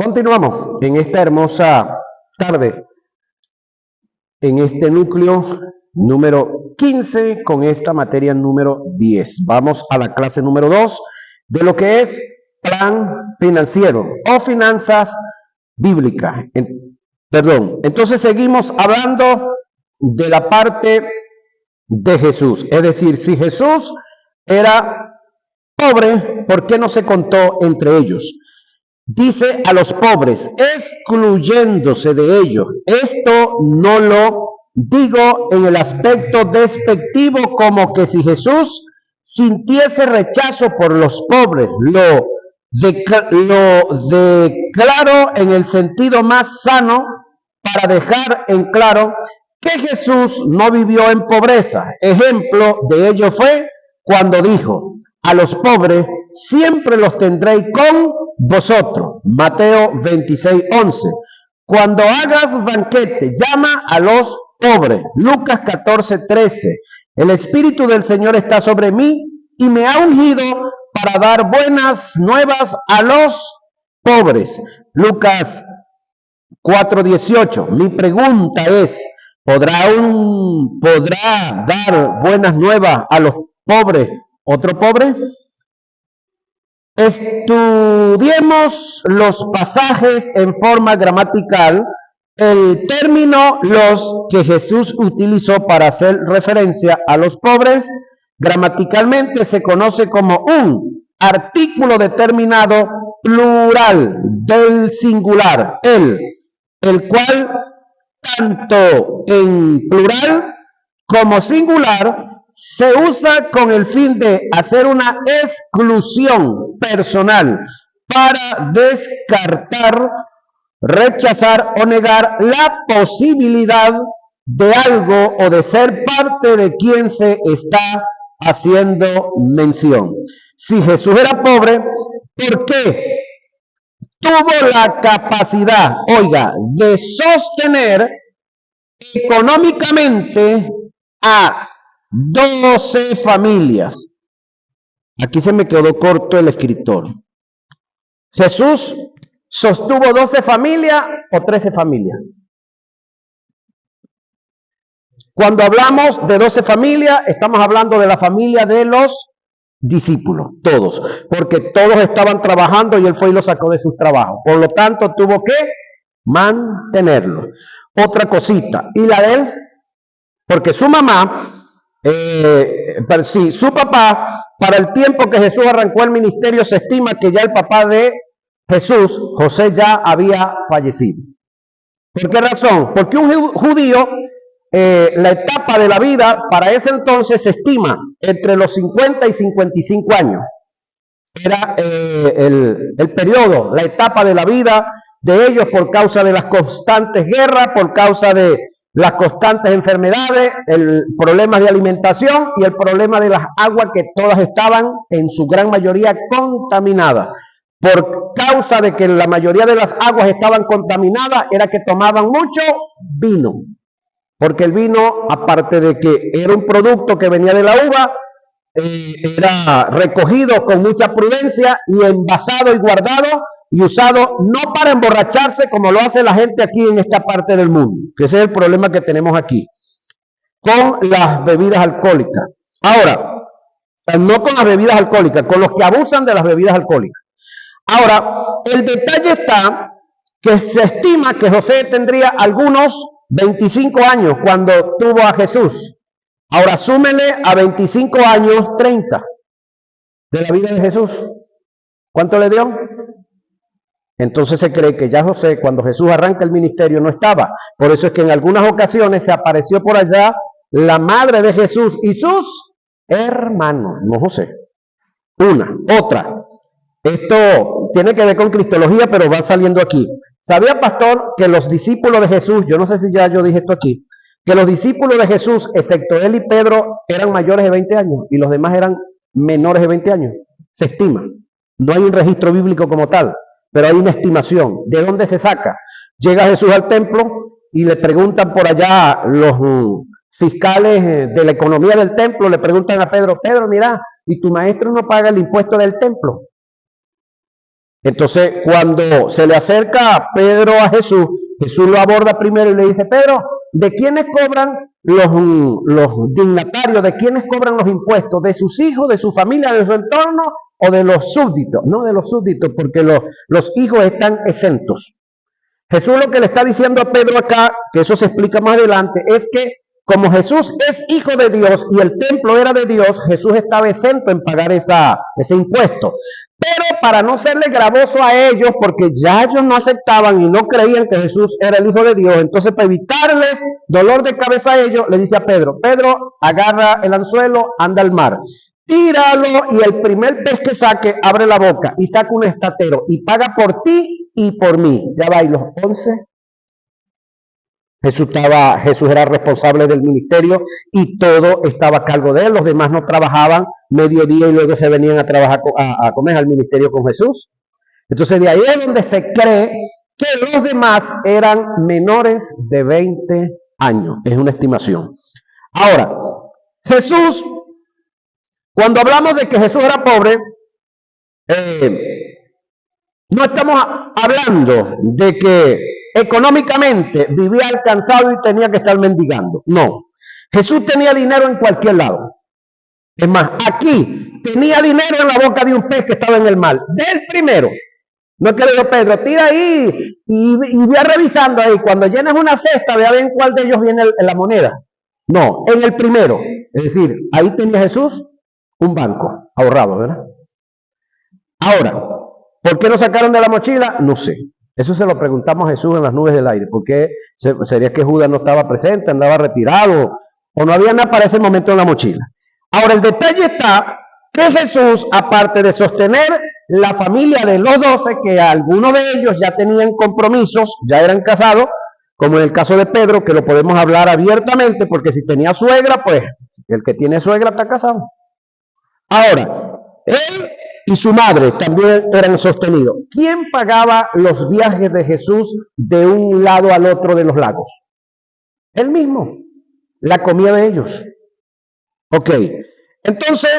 Continuamos en esta hermosa tarde, en este núcleo número 15, con esta materia número 10. Vamos a la clase número 2 de lo que es plan financiero o finanzas bíblicas. Entonces seguimos hablando de la parte de Jesús. Es decir, si Jesús era pobre, ¿por qué no se contó entre ellos? Dice a los pobres, excluyéndose de ellos. Esto no lo digo en el aspecto despectivo, como que si Jesús sintiese rechazo por los pobres. Lo declaro en el sentido más sano para dejar en claro que Jesús no vivió en pobreza. Ejemplo de ello fue cuando dijo, a los pobres siempre los tendréis con vosotros. Mateo 26:11. Cuando hagas banquete, llama a los pobres. Lucas 14:13. El Espíritu del Señor está sobre mí y me ha ungido para dar buenas nuevas a los pobres. Lucas 4:18. Mi pregunta es, ¿podrá dar buenas nuevas a los pobres otro pobre? Estudiemos los pasajes en forma gramatical. El término los que Jesús utilizó para hacer referencia a los pobres gramaticalmente se conoce como un artículo determinado plural del singular, el cual tanto en plural como singular se usa con el fin de hacer una exclusión personal para descartar, rechazar o negar la posibilidad de algo o de ser parte de quien se está haciendo mención. Si Jesús era pobre, ¿por qué? Tuvo la capacidad, oiga, de sostener económicamente a 12 familias. Aquí se me quedó corto el escritor. Jesús sostuvo 12 familias o 13 familias. Cuando hablamos de 12 familias, estamos hablando de la familia de los discípulos, todos, porque todos estaban trabajando y él fue y los sacó de sus trabajos. Por lo tanto, tuvo que mantenerlo. Otra cosita, y la de él, porque su mamá, su papá, para el tiempo que Jesús arrancó el ministerio, se estima que ya el papá de Jesús, José, ya había fallecido. ¿Por qué razón? Porque un judío, la etapa de la vida para ese entonces se estima entre los 50 y 55 años. Era el periodo, la etapa de la vida de ellos por causa de las constantes guerras, por causa de las constantes enfermedades, el problema de alimentación y el problema de las aguas, que todas estaban en su gran mayoría contaminadas. Por causa de que la mayoría de las aguas estaban contaminadas, era que tomaban mucho vino, porque el vino, aparte de que era un producto que venía de la uva, era recogido con mucha prudencia y envasado y guardado y usado no para emborracharse como lo hace la gente aquí en esta parte del mundo, que ese es el problema que tenemos aquí con las bebidas alcohólicas. Ahora, no con las bebidas alcohólicas, con los que abusan de las bebidas alcohólicas. Ahora, el detalle está que se estima que José tendría algunos 25 años cuando tuvo a Jesús. Ahora súmele a 25 años 30 de la vida de Jesús. ¿Cuánto le dio? Entonces se cree que ya José, cuando Jesús arranca el ministerio, no estaba. Por eso es que en algunas ocasiones se apareció por allá la madre de Jesús y sus hermanos, no José. Otra. Esto tiene que ver con cristología, pero va saliendo aquí. ¿Sabía, pastor, que los discípulos de Jesús, yo no sé si ya yo dije esto aquí, que los discípulos de Jesús, excepto él y Pedro, eran mayores de 20 años y los demás eran menores de 20 años? Se estima. No hay un registro bíblico como tal, pero hay una estimación. ¿De dónde se saca? Llega Jesús al templo y le preguntan por allá los fiscales de la economía del templo, le preguntan a Pedro, Pedro, mira, ¿y tu maestro no paga el impuesto del templo? Entonces, cuando se le acerca Pedro a Jesús, Jesús lo aborda primero y le dice, Pedro, ¿de quiénes cobran los dignatarios? ¿De quiénes cobran los impuestos? ¿De sus hijos, de su familia, de su entorno o de los súbditos? No de los súbditos, porque los hijos están exentos. Jesús lo que le está diciendo a Pedro acá, que eso se explica más adelante, es que como Jesús es hijo de Dios y el templo era de Dios, Jesús estaba exento en pagar ese impuesto. Pero para no serle gravoso a ellos, porque ya ellos no aceptaban y no creían que Jesús era el hijo de Dios, entonces para evitarles dolor de cabeza a ellos, le dice a Pedro, Pedro, agarra el anzuelo, anda al mar, tíralo y el primer pez que saque, abre la boca y saca un estatero y paga por ti y por mí. Ya va, y los 11. Jesús era responsable del ministerio y todo estaba a cargo de él. Los demás no trabajaban mediodía y luego se venían a trabajar a comer al ministerio con Jesús. Entonces de ahí es donde se cree que los demás eran menores de 20 años. Es una estimación. Ahora, Jesús, cuando hablamos de que Jesús era pobre, no estamos hablando de que económicamente vivía alcanzado y tenía que estar mendigando. No. Jesús tenía dinero en cualquier lado. Es más, aquí tenía dinero en la boca de un pez que estaba en el mar. Del primero. No es que le digo, Pedro, tira ahí y ve revisando ahí. Cuando llenes una cesta, ve a ver en cuál de ellos viene la moneda. No, en el primero. Es decir, ahí tenía Jesús un banco ahorrado, ¿verdad? Ahora, ¿por qué lo sacaron de la mochila? No sé. Eso se lo preguntamos a Jesús en las nubes del aire. ¿Por qué sería que Judas no estaba presente, andaba retirado o no había nada para ese momento en la mochila? Ahora, el detalle está que Jesús, aparte de sostener la familia de los 12, que algunos de ellos ya tenían compromisos, ya eran casados, como en el caso de Pedro, que lo podemos hablar abiertamente, porque si tenía suegra, pues el que tiene suegra está casado. Ahora, él y su madre también eran sostenidos. ¿Quién pagaba los viajes de Jesús de un lado al otro de los lagos? Él mismo. La comida de ellos. Ok. Entonces,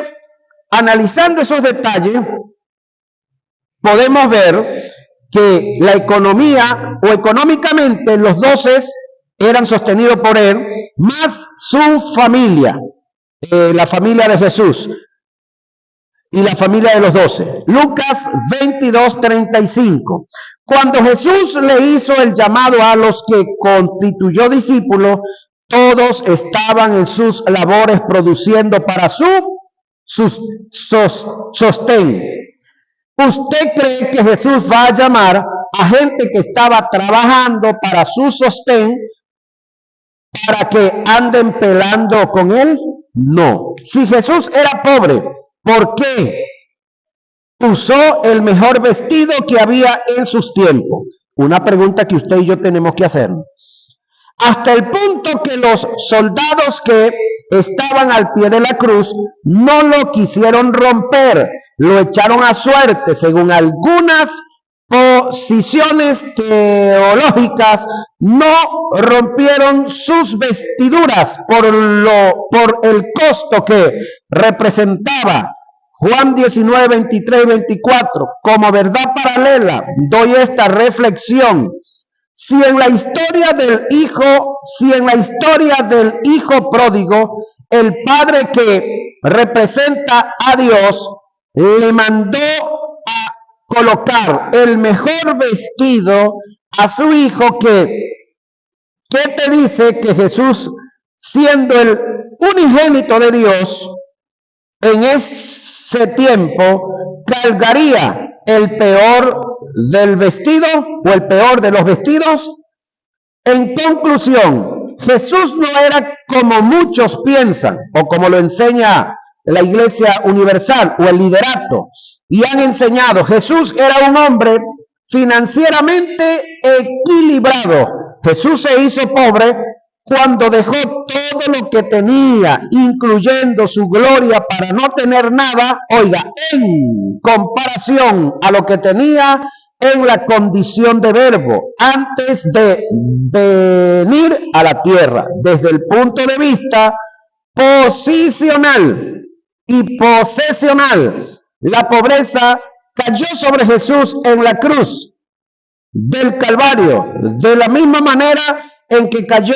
analizando esos detalles, podemos ver que la economía o económicamente los 12 eran sostenidos por él, más su familia, la familia de Jesús y la familia de los 12. Lucas 22:35. Cuando Jesús le hizo el llamado a los que constituyó discípulos, todos estaban en sus labores produciendo para su sostén. ¿Usted cree que Jesús va a llamar a gente que estaba trabajando para su sostén para que anden pelando con él? No. Si Jesús era pobre, ¿por qué usó el mejor vestido que había en sus tiempos? Una pregunta que usted y yo tenemos que hacer. Hasta el punto que los soldados que estaban al pie de la cruz no lo quisieron romper, lo echaron a suerte. Según algunas posiciones teológicas, no rompieron sus vestiduras por el costo que representaba. Juan 19, 23 y 24. Como verdad paralela, doy esta reflexión. Si en la historia del hijo pródigo, el padre que representa a Dios le mandó a colocar el mejor vestido a su hijo, ¿qué te dice que Jesús, siendo el unigénito de Dios, en ese tiempo cargaría el peor del vestido o el peor de los vestidos? En conclusión, Jesús no era como muchos piensan o como lo enseña la Iglesia Universal o el liderato y han enseñado. Jesús era un hombre financieramente equilibrado. Jesús se hizo pobre cuando dejó todo lo que tenía, incluyendo su gloria, para no tener nada, oiga, en comparación a lo que tenía en la condición de verbo, antes de venir a la tierra, desde el punto de vista posicional y posesional. La pobreza cayó sobre Jesús en la cruz del Calvario, de la misma manera en que cayó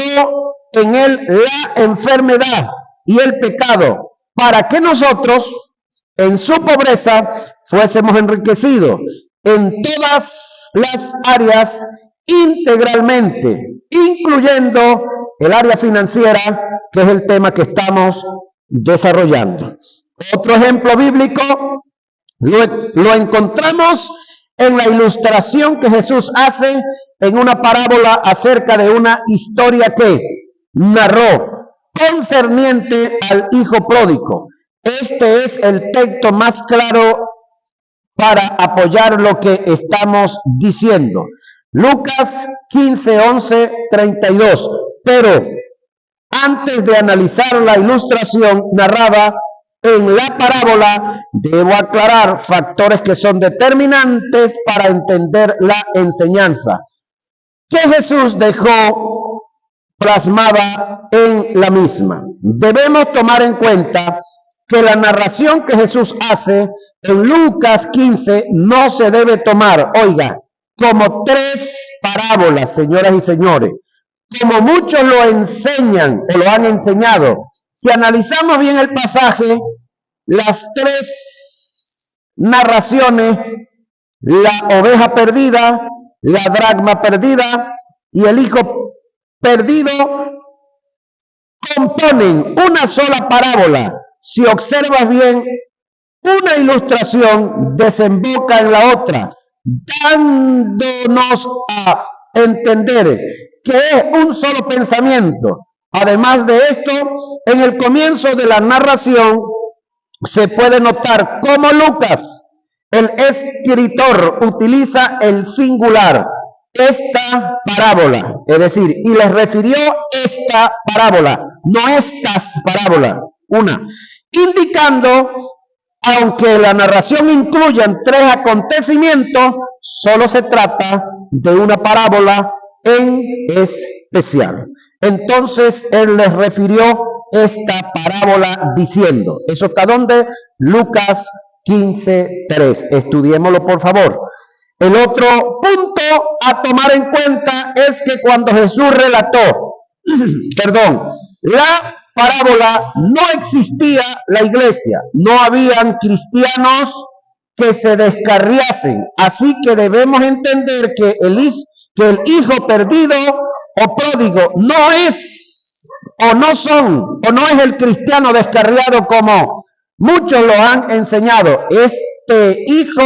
en él la enfermedad y el pecado, para que nosotros, en su pobreza, fuésemos enriquecidos en todas las áreas integralmente, incluyendo el área financiera, que es el tema que estamos desarrollando. Otro ejemplo bíblico lo encontramos en la ilustración que Jesús hace en una parábola acerca de una historia que narró concerniente al hijo pródigo. Este es el texto más claro para apoyar lo que estamos diciendo. Lucas 15, 11, 32. Pero antes de analizar la ilustración narrada en la parábola, debo aclarar factores que son determinantes para entender la enseñanza que Jesús dejó plasmada en la misma. Debemos tomar en cuenta que la narración que Jesús hace en Lucas 15 no se debe tomar, oiga, como tres parábolas, señoras y señores, como muchos lo enseñan o lo han enseñado. Si analizamos bien el pasaje, las tres narraciones, la oveja perdida, la dracma perdida y el hijo perdido, componen una sola parábola. Si observas bien, una ilustración desemboca en la otra, dándonos a entender que es un solo pensamiento. Además de esto, en el comienzo de la narración se puede notar cómo Lucas, el escritor, utiliza el singular, esta parábola, es decir, y les refirió esta parábola, no estas parábolas, una, indicando, aunque la narración incluya tres acontecimientos, solo se trata de una parábola en especial. Entonces él les refirió esta parábola diciendo, ¿eso está donde? Lucas 15:3. Estudiémoslo por favor. El otro punto a tomar en cuenta es que cuando Jesús relató, la parábola, no existía la iglesia, no habían cristianos que se descarriasen. Así que debemos entender que el hijo perdido o pródigo no es o no es el cristiano descarriado como muchos lo han enseñado. Este hijo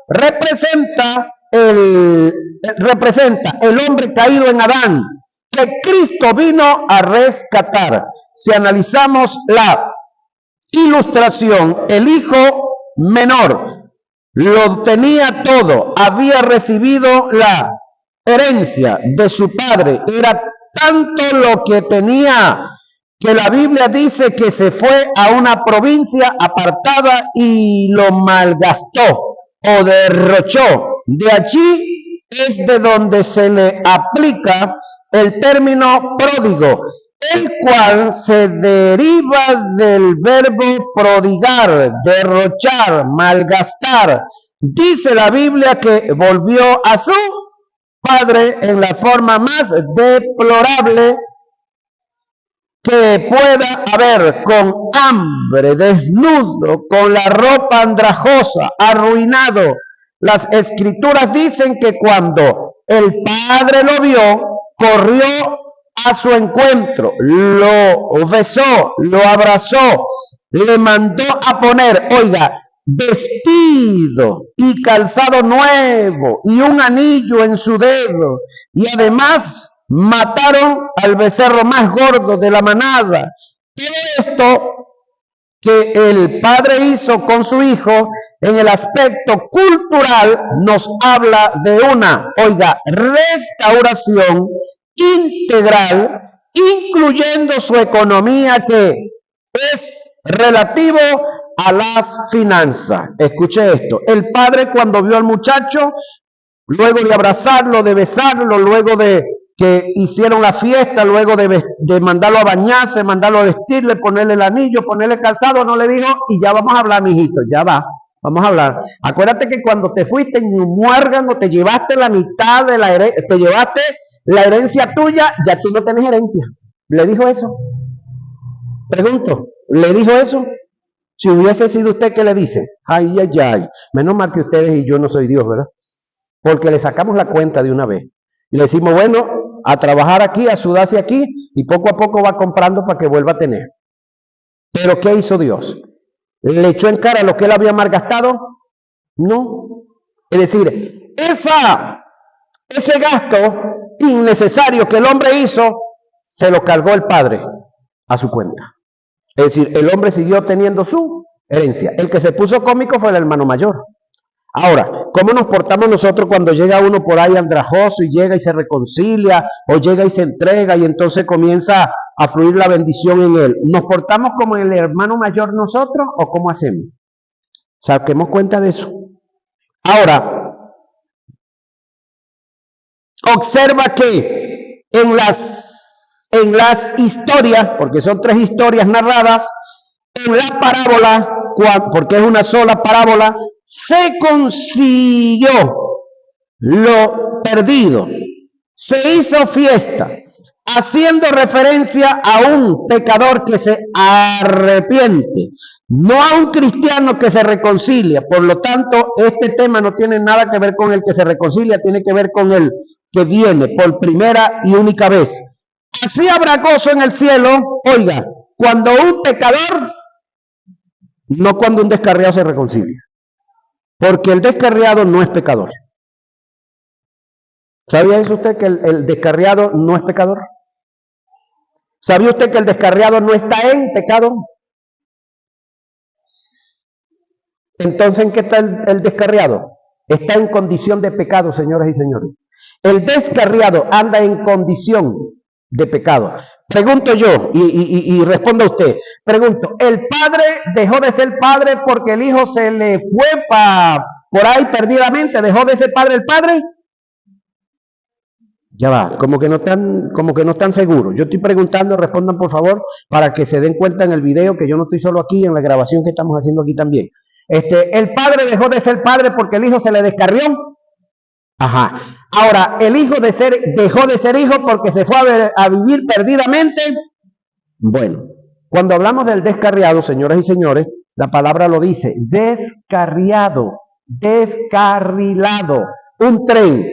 representa el hombre caído en Adán, que Cristo vino a rescatar. Si analizamos la ilustración, el hijo menor lo tenía todo, había recibido la herencia de su padre, era tanto lo que tenía que la Biblia dice que se fue a una provincia apartada y lo malgastó o derrochó. De allí es de donde se le aplica el término pródigo, el cual se deriva del verbo prodigar, derrochar, malgastar. Dice la Biblia que volvió a su padre en la forma más deplorable que pueda haber, con hambre, desnudo, con la ropa andrajosa, arruinado. Las escrituras dicen que cuando el padre lo vio, corrió a su encuentro, lo besó, lo abrazó, le mandó a poner, oiga, vestido y calzado nuevo y un anillo en su dedo, y además mataron al becerro más gordo de la manada. Todo esto que el padre hizo con su hijo en el aspecto cultural nos habla de una, oiga, restauración integral, incluyendo su economía, que es relativo a las finanzas. Escuche esto, el padre cuando vio al muchacho, luego de abrazarlo, de besarlo, luego de que hicieron la fiesta, luego de mandarlo a bañarse, mandarlo a vestirle, ponerle el anillo, ponerle calzado, no le dijo, y ya vamos a hablar, mijito, ya va, Vamos a hablar. Acuérdate que cuando te fuiste en un muérgano, te llevaste la mitad de la herencia, te llevaste la herencia tuya, ya tú no tenés herencia. ¿Le dijo eso? Pregunto, ¿le dijo eso? Si hubiese sido usted, ¿qué le dice? Ay, ay, ay. Menos mal que ustedes y yo no soy Dios, ¿verdad? Porque le sacamos la cuenta de una vez. Y le decimos, bueno, a trabajar aquí, a sudarse aquí, y poco a poco va comprando para que vuelva a tener. Pero ¿qué hizo Dios? ¿Le echó en cara lo que él había malgastado? No. Es decir, ese gasto innecesario que el hombre hizo, se lo cargó el Padre a su cuenta. Es decir, el hombre siguió teniendo su herencia. El que se puso cómico fue el hermano mayor. Ahora, ¿cómo nos portamos nosotros cuando llega uno por ahí andrajoso y llega y se reconcilia, o llega y se entrega y entonces comienza a fluir la bendición en él? ¿Nos portamos como el hermano mayor nosotros o cómo hacemos? Saquemos cuenta de eso. Ahora, observa que en las historias, porque son 3 historias narradas, en la parábola, porque es una sola parábola, se consiguió lo perdido, se hizo fiesta, haciendo referencia a un pecador que se arrepiente, no a un cristiano que se reconcilia. Por lo tanto, este tema no tiene nada que ver con el que se reconcilia, tiene que ver con el que viene por primera y única vez. Así habrá gozo en el cielo, oiga, cuando un pecador, no cuando un descarriado se reconcilia. Porque el descarriado no es pecador. ¿Sabía eso usted, que el descarriado no es pecador? ¿Sabía usted que el descarriado no está en pecado? Entonces, ¿en qué está el descarriado? Está en condición de pecado, señoras y señores. El descarriado anda en condición de pecado. Pregunto yo, y responda usted. Pregunto, ¿el padre dejó de ser padre porque el hijo se le fue por ahí perdidamente? ¿Dejó de ser padre el padre? Ya va, como que no están seguros. Yo estoy preguntando, respondan por favor, para que se den cuenta en el video que yo no estoy solo aquí, en la grabación que estamos haciendo aquí también. ¿El padre dejó de ser padre porque el hijo se le descarrió? Ajá. Ahora, ¿el hijo dejó de ser hijo porque se fue a vivir perdidamente? Bueno, cuando hablamos del descarriado, señoras y señores, la palabra lo dice, descarriado, descarrilado, un tren.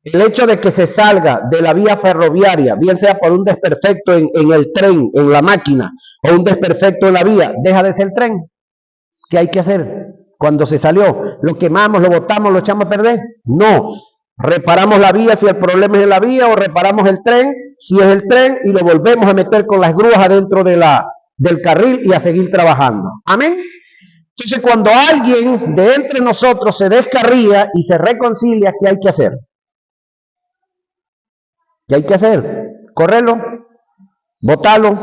El hecho de que se salga de la vía ferroviaria, bien sea por un desperfecto en el tren, en la máquina, o un desperfecto en la vía, deja de ser tren. ¿Qué hay que hacer cuando se salió? ¿Lo quemamos, lo botamos, lo echamos a perder? No. Reparamos la vía si el problema es en la vía, o reparamos el tren si es el tren, y lo volvemos a meter con las grúas adentro del carril y a seguir trabajando. Amén. Entonces, cuando alguien de entre nosotros se descarría y se reconcilia, ¿qué hay que hacer? ¿Qué hay que hacer? Correrlo, botarlo,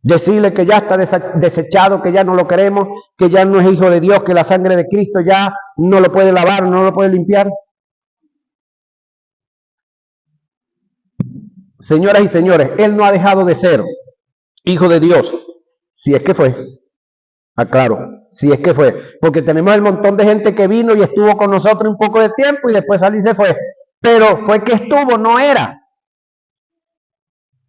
decirle que ya está desechado, que ya no lo queremos, que ya no es hijo de Dios, que la sangre de Cristo ya no lo puede lavar, no lo puede limpiar. Señoras y señores, él no ha dejado de ser hijo de Dios, si es que fue. Aclaro, si es que fue. Porque tenemos el montón de gente que vino y estuvo con nosotros un poco de tiempo y después salió y se fue. Pero fue que estuvo, no era.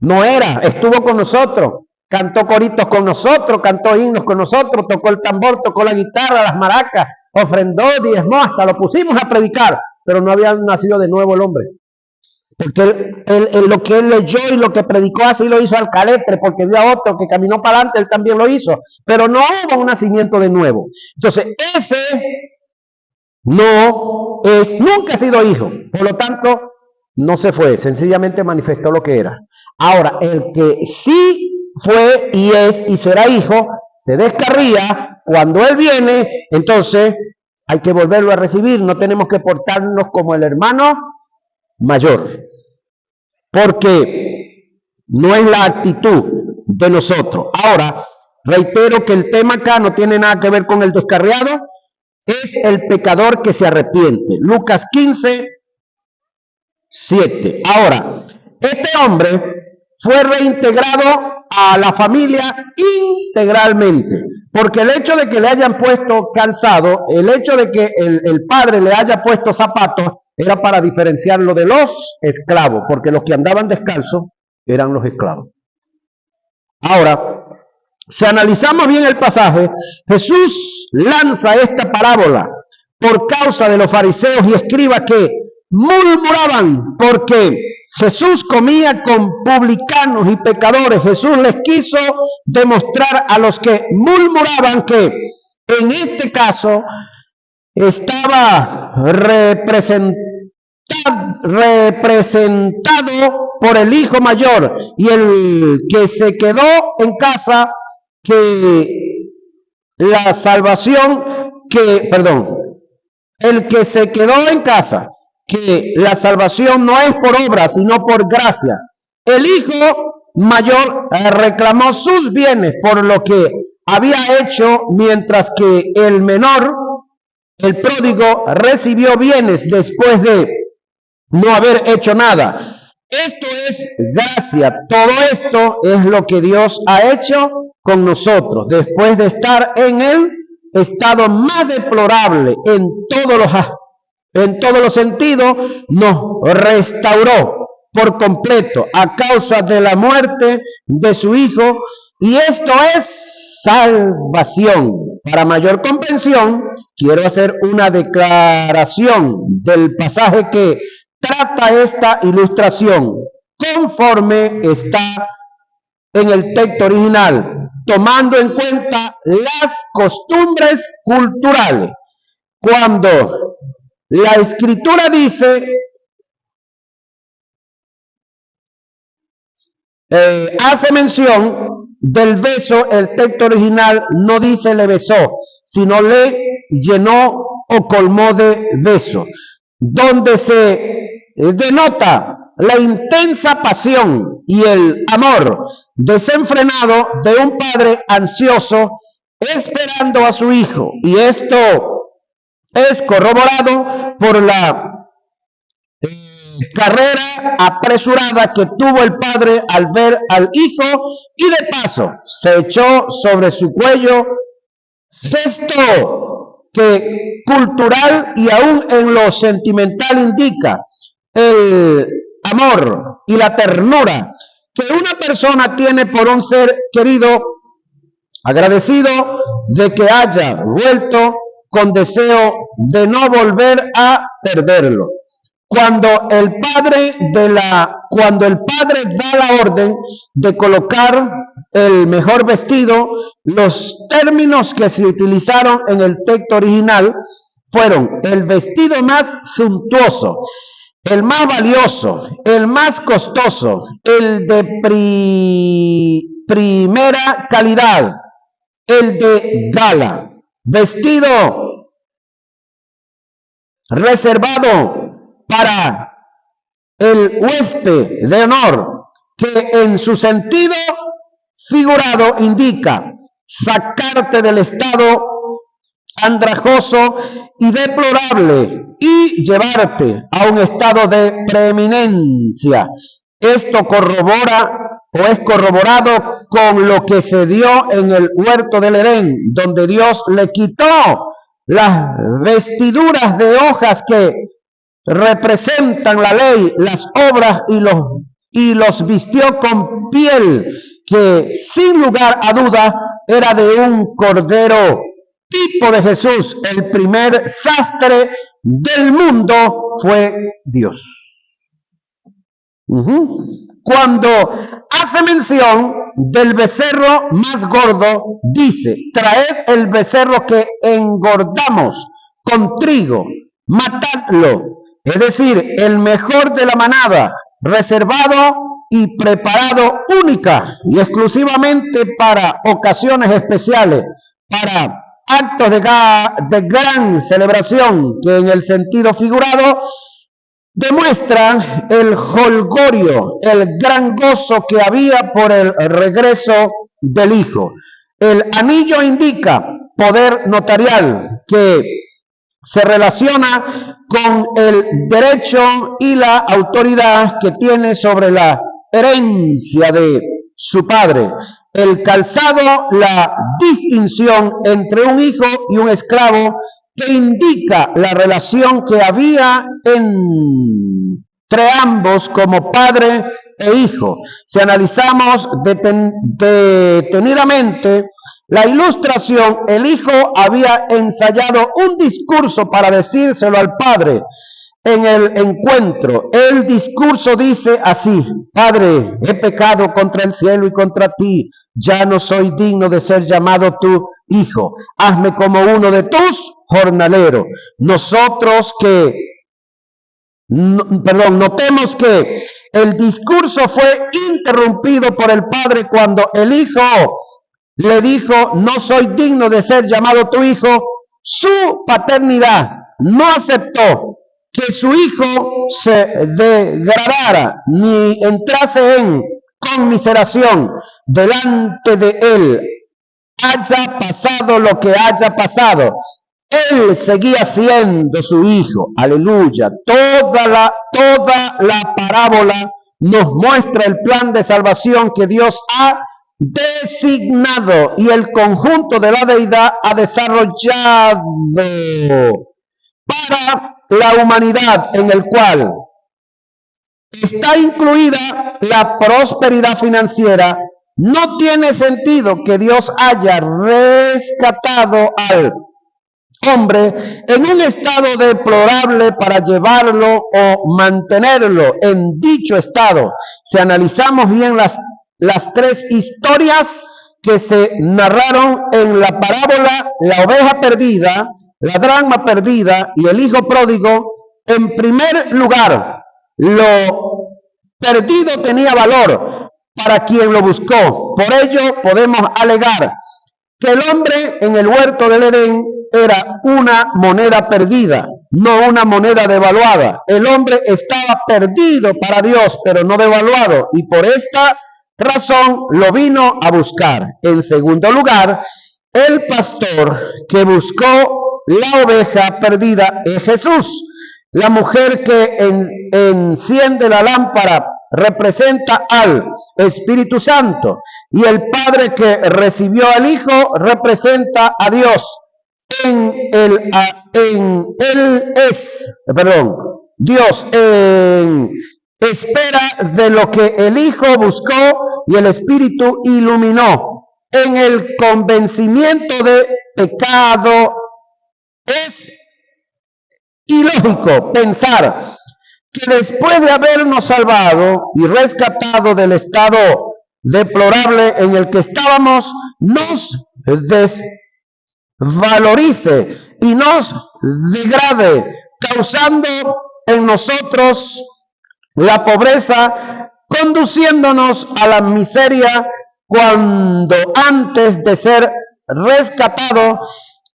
No era, estuvo con nosotros, cantó coritos con nosotros, cantó himnos con nosotros, tocó el tambor, tocó la guitarra, las maracas, ofrendó, diezmó, hasta lo pusimos a predicar, pero no había nacido de nuevo el hombre. Porque lo que él leyó y lo que predicó así lo hizo al caletre, porque vio a otro que caminó para adelante, él también lo hizo, pero no hubo un nacimiento de nuevo. Entonces, ese nunca ha sido hijo, por lo tanto, no se fue, sencillamente manifestó lo que era. Ahora, el que sí fue y es y será hijo, se descarría, cuando él viene, entonces hay que volverlo a recibir, no tenemos que portarnos como el hermano mayor, porque no es la actitud de nosotros. Ahora, reitero que el tema acá no tiene nada que ver con el descarriado, es el pecador que se arrepiente. Lucas 15, 7. Ahora, este hombre fue reintegrado a la familia integralmente, porque el hecho de que le hayan puesto calzado, el hecho de que el padre le haya puesto zapatos, era para diferenciarlo de los esclavos, porque los que andaban descalzos eran los esclavos. Ahora, si analizamos bien el pasaje, Jesús lanza esta parábola por causa de los fariseos y escribas que murmuraban porque Jesús comía con publicanos y pecadores. Jesús les quiso demostrar a los que murmuraban que en este caso estaba representado por el hijo mayor, y el que se quedó en casa, que la salvación, el que se quedó en casa, que la salvación no es por obra, sino por gracia. El hijo mayor reclamó sus bienes por lo que había hecho, mientras que el menor, el pródigo, recibió bienes después de no haber hecho nada. Esto es gracia. Todo esto es lo que Dios ha hecho con nosotros. Después de estar en el estado más deplorable en todos los sentidos, nos restauró por completo a causa de la muerte de su Hijo. Y esto es salvación. Para mayor comprensión, quiero hacer una declaración del pasaje que trata esta ilustración, conforme está en el texto original, tomando en cuenta las costumbres culturales. Cuando la escritura dice, hace mención del beso, el texto original no dice le besó, sino le llenó o colmó de beso, donde se denota la intensa pasión y el amor desenfrenado de un padre ansioso esperando a su hijo. Y esto es corroborado por la carrera apresurada que tuvo el padre al ver al hijo, y de paso se echó sobre su cuello, gesto que cultural y aún en lo sentimental indica el amor y la ternura que una persona tiene por un ser querido, agradecido de que haya vuelto, con deseo de no volver a perderlo. Cuando el padre da la orden de colocar el mejor vestido, los términos que se utilizaron en el texto original fueron el vestido más suntuoso, el más valioso, el más costoso, el de primera calidad, el de gala, vestido reservado para el huésped de honor, que en su sentido figurado indica sacarte del estado andrajoso y deplorable y llevarte a un estado de preeminencia. Esto corrobora o es corroborado con lo que se dio en el huerto del Edén, donde Dios le quitó las vestiduras de hojas que representan la ley, las obras, y los vistió con piel que sin lugar a duda era de un cordero, tipo de Jesús. El primer sastre del mundo fue Dios. Cuando hace mención del becerro más gordo, dice: traed el becerro que engordamos con trigo, matadlo. Es decir, el mejor de la manada, reservado y preparado única y exclusivamente para ocasiones especiales, para actos de gran celebración, que en el sentido figurado demuestran el jolgorio, el gran gozo que había por el regreso del Hijo. El anillo indica poder notarial que se relaciona con el derecho y la autoridad que tiene sobre la herencia de su padre. El calzado, la distinción entre un hijo y un esclavo, que indica la relación que había entre ambos como padre e hijo. Si analizamos detenidamente la ilustración, el hijo había ensayado un discurso para decírselo al padre. En el encuentro, el discurso dice así: Padre, he pecado contra el cielo y contra ti, ya no soy digno de ser llamado tu hijo, hazme como uno de tus jornaleros. Notemos que el discurso fue interrumpido por el padre cuando el hijo le dijo: no soy digno de ser llamado tu hijo. Su paternidad no aceptó que su hijo se degradara ni entrase en conmiseración delante de él. Haya pasado lo que haya pasado, él seguía siendo su hijo. Aleluya. Toda la parábola nos muestra el plan de salvación que Dios ha designado y el conjunto de la deidad ha desarrollado para la humanidad, en el cual está incluida la prosperidad financiera. No tiene sentido que Dios haya rescatado al hombre en un estado deplorable para llevarlo o mantenerlo en dicho estado. Si analizamos bien las tres historias que se narraron en la parábola, la oveja perdida, la dracma perdida y el hijo pródigo, en primer lugar, lo perdido tenía valor para quien lo buscó. Por ello podemos alegar que el hombre en el huerto del Edén era una moneda perdida, no una moneda devaluada. El hombre estaba perdido para Dios, pero no devaluado, y por esta razón lo vino a buscar. En segundo lugar, el pastor que buscó la oveja perdida es Jesús. La mujer que enciende la lámpara representa al Espíritu Santo, y el Padre que recibió al Hijo representa a Dios. Dios en espera de lo que el Hijo buscó y el Espíritu iluminó. En el convencimiento de pecado es ilógico pensar que después de habernos salvado y rescatado del estado deplorable en el que estábamos, nos desvalorice y nos degrade, causando en nosotros la pobreza, conduciéndonos a la miseria, cuando antes de ser rescatado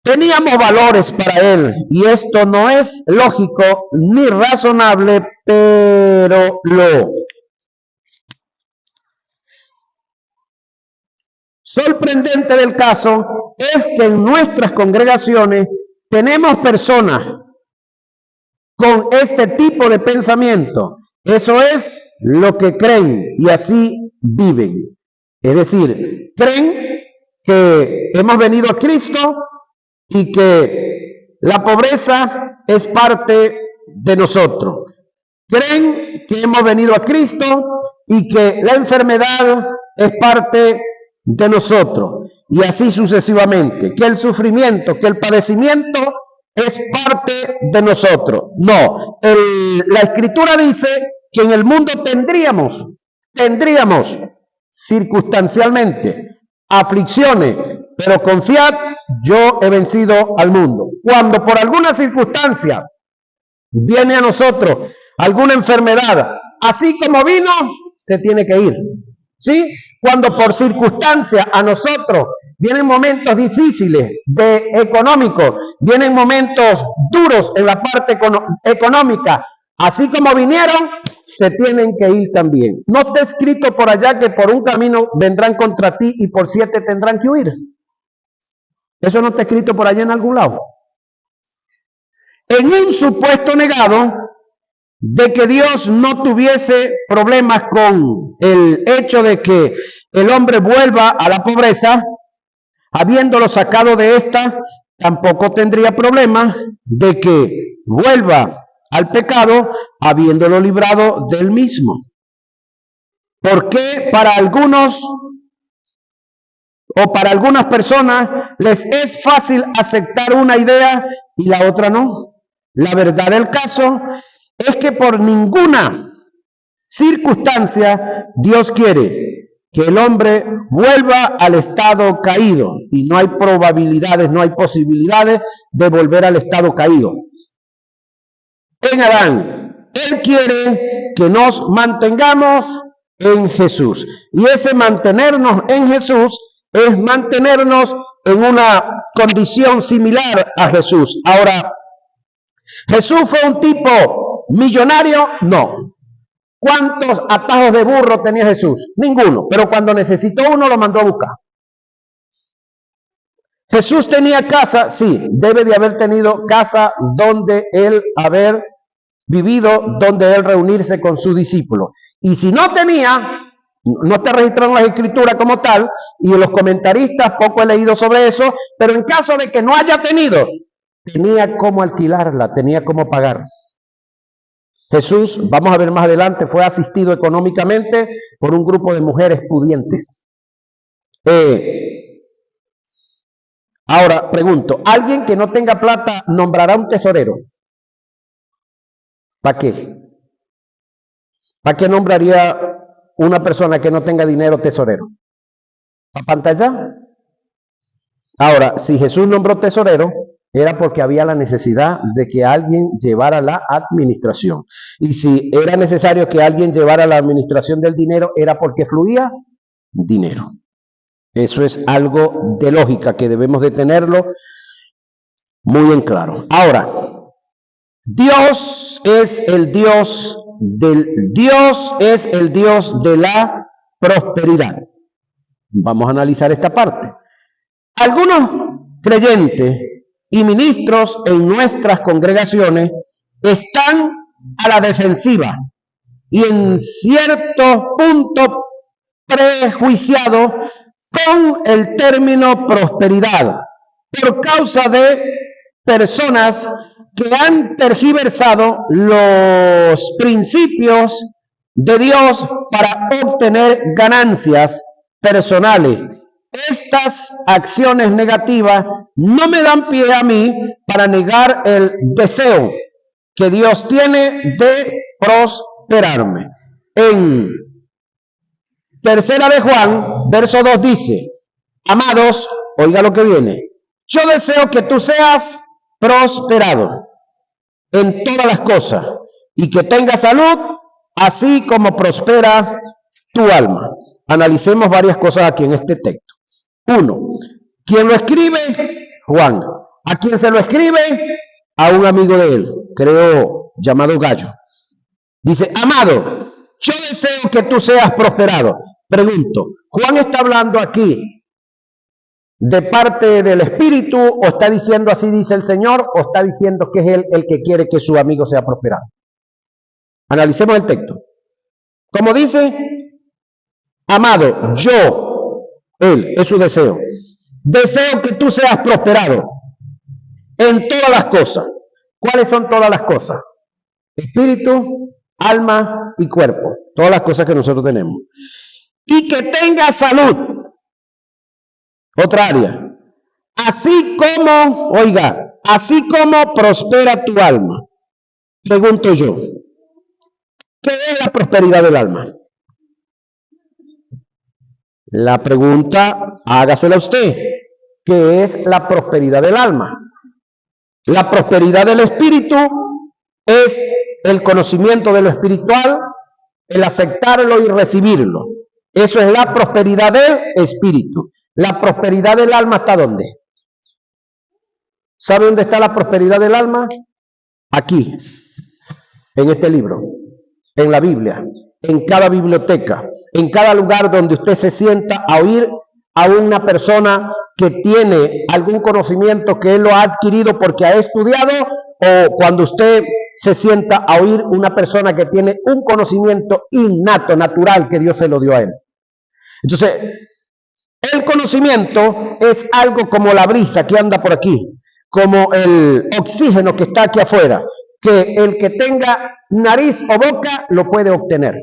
teníamos valores para él. Y esto no es lógico ni razonable, pero lo sorprendente del caso es que en nuestras congregaciones tenemos personas con este tipo de pensamiento. Eso es lo que creen y así viven. Es decir, creen que hemos venido a Cristo y que la pobreza es parte de nosotros. Creen que hemos venido a Cristo y que la enfermedad es parte de nosotros, y así sucesivamente, que el sufrimiento, que el padecimiento es parte de nosotros. No, la Escritura dice que en el mundo tendríamos circunstancialmente aflicciones, pero confiad, yo he vencido al mundo. Cuando por alguna circunstancia viene a nosotros alguna enfermedad, así como vino, se tiene que ir. ¿Sí? Cuando por circunstancia a nosotros vienen momentos difíciles económicos, vienen momentos duros en la parte económica, así como vinieron, se tienen que ir también. No está escrito por allá que por un camino vendrán contra ti y por 7 tendrán que huir. Eso no está escrito por allá en algún lado. En un supuesto negado de que Dios no tuviese problemas con el hecho de que el hombre vuelva a la pobreza, habiéndolo sacado de esta, tampoco tendría problema de que vuelva al pecado, habiéndolo librado del mismo. ¿Por qué para algunos o para algunas personas les es fácil aceptar una idea y la otra no? La verdad del caso es que por ninguna circunstancia Dios quiere que el hombre vuelva al estado caído, y no hay probabilidades, no hay posibilidades de volver al estado caído en Adán. Él quiere que nos mantengamos en Jesús, y ese mantenernos en Jesús es mantenernos en una condición similar a Jesús. Ahora, ¿Jesús fue un tipo millonario? No. ¿Cuántos atajos de burro tenía Jesús? Ninguno. Pero cuando necesitó uno, lo mandó a buscar. ¿Jesús tenía casa? Sí. Debe de haber tenido casa donde él haber vivido, donde él reunirse con sus discípulos. Y si no tenía, no está registrado en las escrituras como tal, y en los comentaristas poco he leído sobre eso, pero en caso de que no haya tenido, tenía cómo alquilarla, tenía cómo pagar. Jesús, vamos a ver más adelante, fue asistido económicamente por un grupo de mujeres pudientes. Ahora, pregunto, ¿alguien que no tenga plata nombrará un tesorero? ¿Para qué? ¿Para qué nombraría una persona que no tenga dinero tesorero? ¿Para pantalla? Ahora, si Jesús nombró tesorero, era porque había la necesidad de que alguien llevara la administración. Y si era necesario que alguien llevara la administración del dinero, era porque fluía dinero. Eso es algo de lógica que debemos de tenerlo muy en claro. Ahora, Dios es el Dios de la prosperidad. Vamos a analizar esta parte. Algunos creyentes y ministros en nuestras congregaciones están a la defensiva y en cierto punto prejuiciados con el término prosperidad por causa de personas que han tergiversado los principios de Dios para obtener ganancias personales. Estas acciones negativas no me dan pie a mí para negar el deseo que Dios tiene de prosperarme. En Tercera de Juan, verso 2 dice, amados, oiga lo que viene, yo deseo que tú seas prosperado en todas las cosas y que tengas salud, así como prospera tu alma. Analicemos varias cosas aquí en este texto. 1. ¿Quién lo escribe? Juan. ¿A quién se lo escribe? A un amigo de él, creo llamado Gallo. Dice, amado, yo deseo que tú seas prosperado. Pregunto, ¿Juan está hablando aquí de parte del Espíritu o está diciendo así dice el Señor o está diciendo que es él el que quiere que su amigo sea prosperado? Analicemos el texto. Como dice, amado, él, es su deseo. Deseo que tú seas prosperado en todas las cosas. ¿Cuáles son todas las cosas? Espíritu, alma y cuerpo. Todas las cosas que nosotros tenemos. Y que tengas salud. Otra área. Así como, oiga, así como prospera tu alma. Pregunto yo, ¿qué es la prosperidad del alma? La pregunta, hágasela usted. ¿Qué es la prosperidad del alma? La prosperidad del espíritu es el conocimiento de lo espiritual, el aceptarlo y recibirlo. Eso es la prosperidad del espíritu. La prosperidad del alma ¿está dónde? ¿Sabe dónde está la prosperidad del alma? Aquí, en este libro, en la Biblia, en cada biblioteca, en cada lugar donde usted se sienta a oír a una persona que tiene algún conocimiento que él lo ha adquirido porque ha estudiado, o cuando usted se sienta a oír una persona que tiene un conocimiento innato, natural, que Dios se lo dio a él. Entonces, el conocimiento es algo como la brisa que anda por aquí, como el oxígeno que está aquí afuera, que el que tenga nariz o boca lo puede obtener.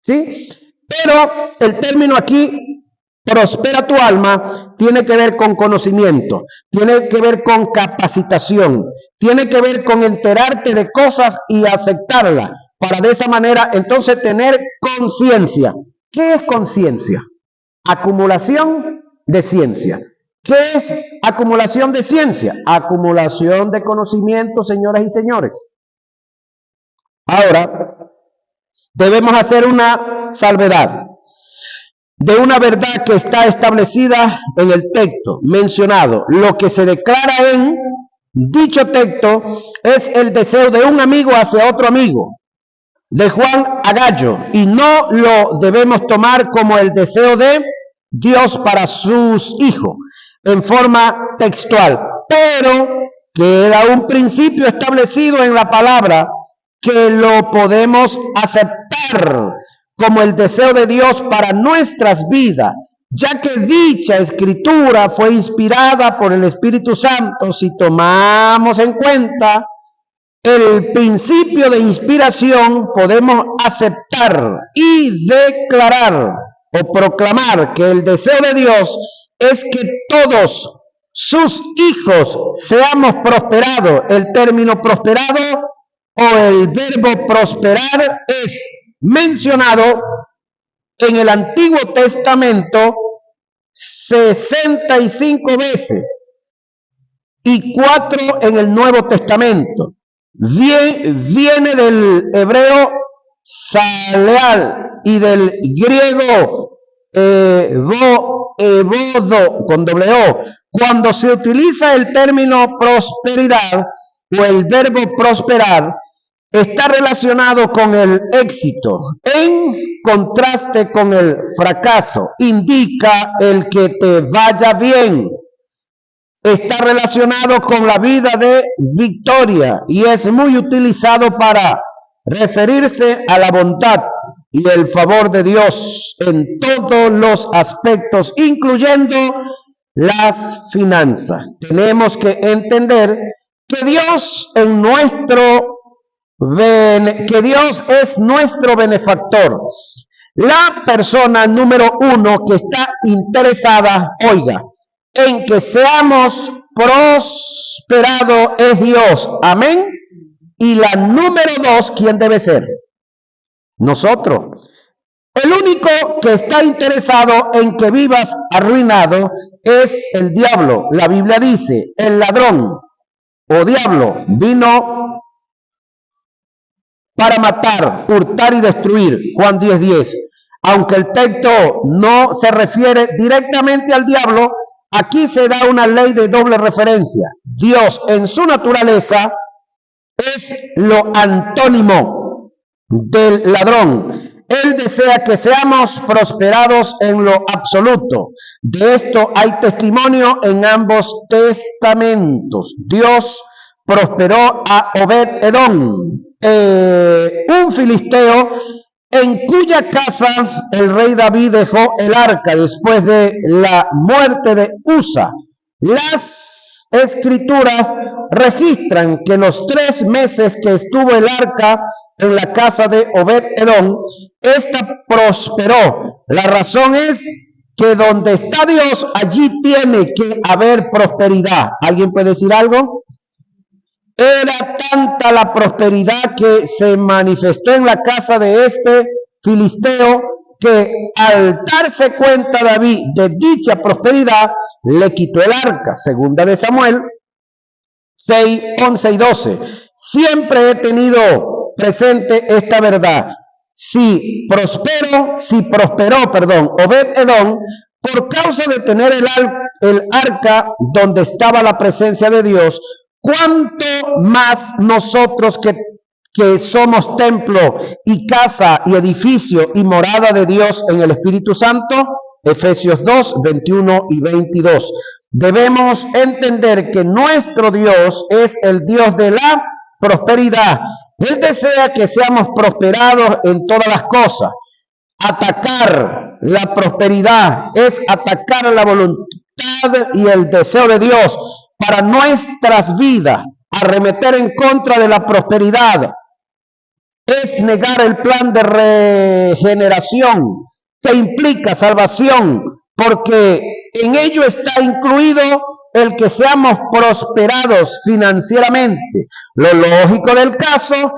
¿Sí? Pero el término aquí, prospera tu alma, tiene que ver con conocimiento, tiene que ver con capacitación, tiene que ver con enterarte de cosas y aceptarlas, para de esa manera entonces tener conciencia. ¿Qué es conciencia? Acumulación de ciencia. ¿Qué es acumulación de ciencia? Acumulación de conocimiento, señoras y señores. Ahora, debemos hacer una salvedad de una verdad que está establecida en el texto mencionado. Lo que se declara en dicho texto es el deseo de un amigo hacia otro amigo, de Juan a Gallo, y no lo debemos tomar como el deseo de Dios para sus hijos en forma textual, pero queda un principio establecido en la palabra que lo podemos aceptar como el deseo de Dios para nuestras vidas, ya que dicha escritura fue inspirada por el Espíritu Santo. Si tomamos en cuenta el principio de inspiración, podemos aceptar y declarar o proclamar que el deseo de Dios es que todos sus hijos seamos prosperados. El término prosperado o el verbo prosperar es mencionado en el Antiguo Testamento 65 veces y 4 en el Nuevo Testamento. Viene del hebreo saleal y del griego evodo con doble O. Cuando se utiliza el término prosperidad o el verbo prosperar, está relacionado con el éxito, en contraste con el fracaso. Indica el que te vaya bien. Está relacionado con la vida de victoria y es muy utilizado para referirse a la bondad y el favor de Dios en todos los aspectos, incluyendo las finanzas. Tenemos que entender que Dios es nuestro benefactor. La persona número 1 que está interesada, oiga, en que seamos prosperados es Dios. Amén. Y la número 2, ¿quién debe ser? Nosotros. El único que está interesado en que vivas arruinado es el diablo. La Biblia dice, el ladrón o diablo vino para matar, hurtar y destruir. Juan 10:10. Aunque el texto no se refiere directamente al diablo, aquí se da una ley de doble referencia. Dios en su naturaleza es lo antónimo del ladrón. Él desea que seamos prosperados en lo absoluto. De esto hay testimonio en ambos testamentos. Dios prosperó a Obed-Edom, un filisteo en cuya casa el rey David dejó el arca después de la muerte de Usa. Las escrituras registran que los 3 meses que estuvo el arca en la casa de Obed-Edom, esta prosperó. La razón es que donde está Dios, allí tiene que haber prosperidad. ¿Alguien puede decir algo? Era tanta la prosperidad que se manifestó en la casa de este filisteo que al darse cuenta David de dicha prosperidad, le quitó el arca. Segunda de Samuel 6, 11 y 12. Siempre he tenido presente esta verdad. Si prosperó, Obed-Edom, por causa de tener el arca donde estaba la presencia de Dios, ¿cuánto más nosotros que somos templo y casa y edificio y morada de Dios en el Espíritu Santo? Efesios 2, 21 y 22. Debemos entender que nuestro Dios es el Dios de la prosperidad. Él desea que seamos prosperados en todas las cosas. Atacar la prosperidad es atacar la voluntad y el deseo de Dios para nuestras vidas, arremeter en contra de la prosperidad, es negar el plan de regeneración que implica salvación, porque en ello está incluido el que seamos prosperados financieramente. Lo lógico del caso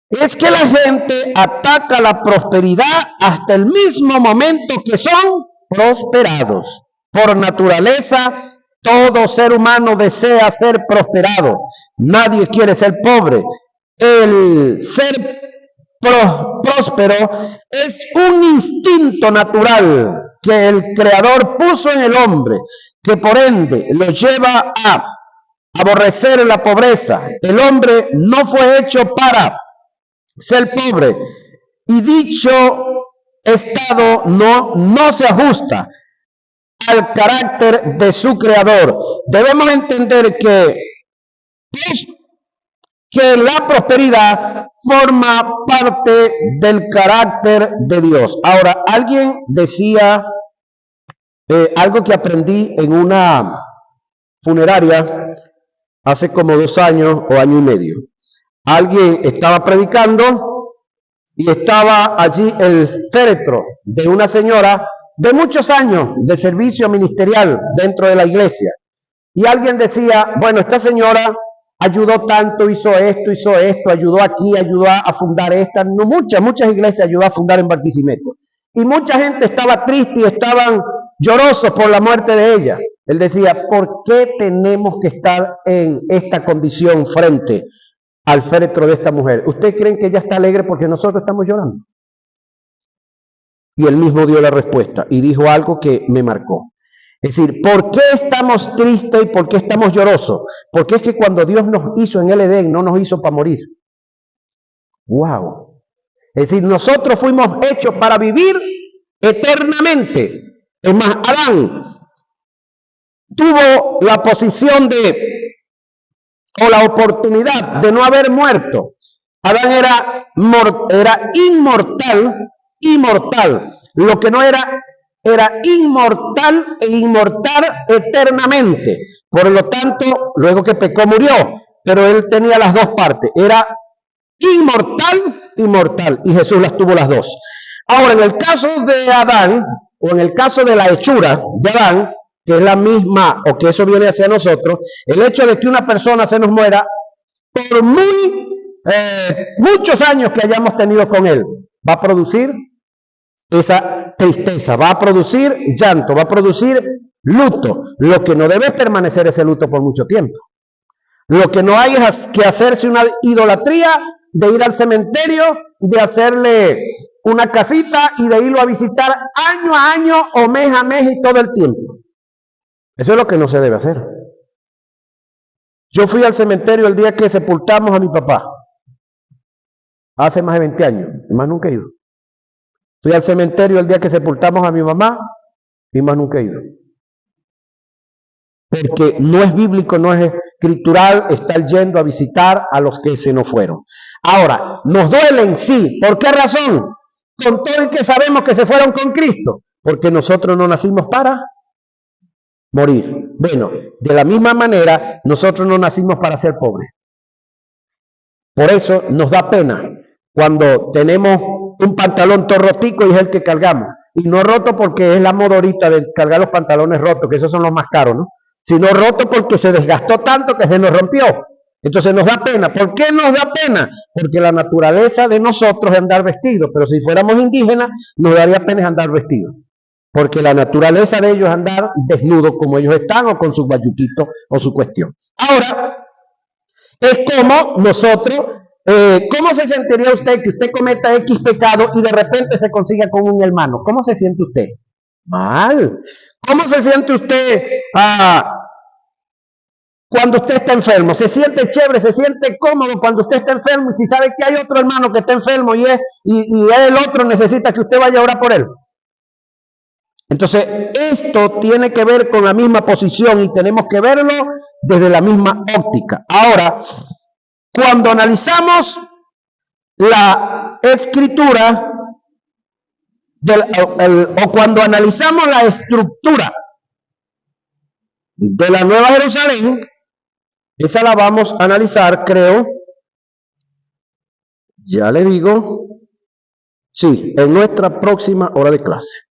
es que la gente ataca la prosperidad hasta el mismo momento que son prosperados. Por naturaleza, todo ser humano desea ser prosperado. Nadie quiere ser pobre. El ser próspero es un instinto natural que el Creador puso en el hombre, que por ende lo lleva a aborrecer la pobreza. El hombre no fue hecho para ser pobre, y dicho estado no se ajusta al carácter de su Creador. Debemos entender que la prosperidad forma parte del carácter de Dios. Ahora, alguien decía algo que aprendí en una funeraria hace como 2 años o año y medio. Alguien estaba predicando y estaba allí el féretro de una señora de muchos años de servicio ministerial dentro de la iglesia. Y alguien decía, bueno, esta señora ayudó tanto, hizo esto, ayudó aquí, ayudó a fundar esta. No, muchas iglesias ayudó a fundar en Barquisimeto. Y mucha gente estaba triste y estaban llorosos por la muerte de ella. Él decía, ¿por qué tenemos que estar en esta condición frente al féretro de esta mujer? ¿Ustedes creen que ella está alegre porque nosotros estamos llorando? Y él mismo dio la respuesta y dijo algo que me marcó. Es decir, ¿por qué estamos tristes y por qué estamos llorosos? Porque es que cuando Dios nos hizo en el Edén, no nos hizo para morir. ¡Wow! Es decir, nosotros fuimos hechos para vivir eternamente. Es más, Adán tuvo la posición o la oportunidad de no haber muerto. Adán era inmortal. Lo que no era inmortal e inmortal eternamente. Por lo tanto, luego que pecó murió, pero él tenía las dos partes. Era inmortal, y Jesús las tuvo las dos. Ahora, en el caso de Adán, o en el caso de la hechura de Adán, que es la misma, o que eso viene hacia nosotros, el hecho de que una persona se nos muera, por muchos años que hayamos tenido con él, va a producir esa tristeza, va a producir llanto, va a producir luto. Lo que no debe es permanecer ese luto por mucho tiempo. Lo que no hay es que hacerse una idolatría de ir al cementerio, de hacerle una casita y de irlo a visitar año a año o mes a mes y todo el tiempo. Eso es lo que no se debe hacer. Yo fui al cementerio el día que sepultamos a mi papá, hace más de 20 años, y más nunca he ido. Fui al cementerio el día que sepultamos a mi mamá y más nunca he ido. Porque no es bíblico, no es escritural estar yendo a visitar a los que se nos fueron. Ahora, nos duelen, sí. ¿Por qué razón? Con todo el que sabemos que se fueron con Cristo. Porque nosotros no nacimos para morir. Bueno, de la misma manera, nosotros no nacimos para ser pobres. Por eso nos da pena cuando tenemos un pantalón todo rotico y es el que cargamos. Y no roto porque es la moda ahorita de cargar los pantalones rotos, que esos son los más caros, ¿no? Sino roto porque se desgastó tanto que se nos rompió. Entonces nos da pena. ¿Por qué nos da pena? Porque la naturaleza de nosotros es andar vestidos. Pero si fuéramos indígenas, nos daría pena andar vestidos. Porque la naturaleza de ellos es andar desnudos como ellos están, o con sus bayuquitos o su cuestión. Ahora, es como nosotros... ¿cómo se sentiría usted que usted cometa X pecado y de repente se consiga con un hermano? ¿Cómo se siente usted? Mal. ¿Cómo se siente usted cuando usted está enfermo? ¿Se siente chévere, se siente cómodo cuando usted está enfermo y si sabe que hay otro hermano que está enfermo y el otro necesita que usted vaya a orar por él? Entonces, esto tiene que ver con la misma posición y tenemos que verlo desde la misma óptica. Ahora, cuando analizamos la escritura, o cuando analizamos la estructura de la Nueva Jerusalén, esa la vamos a analizar, creo, ya le digo, sí, en nuestra próxima hora de clase.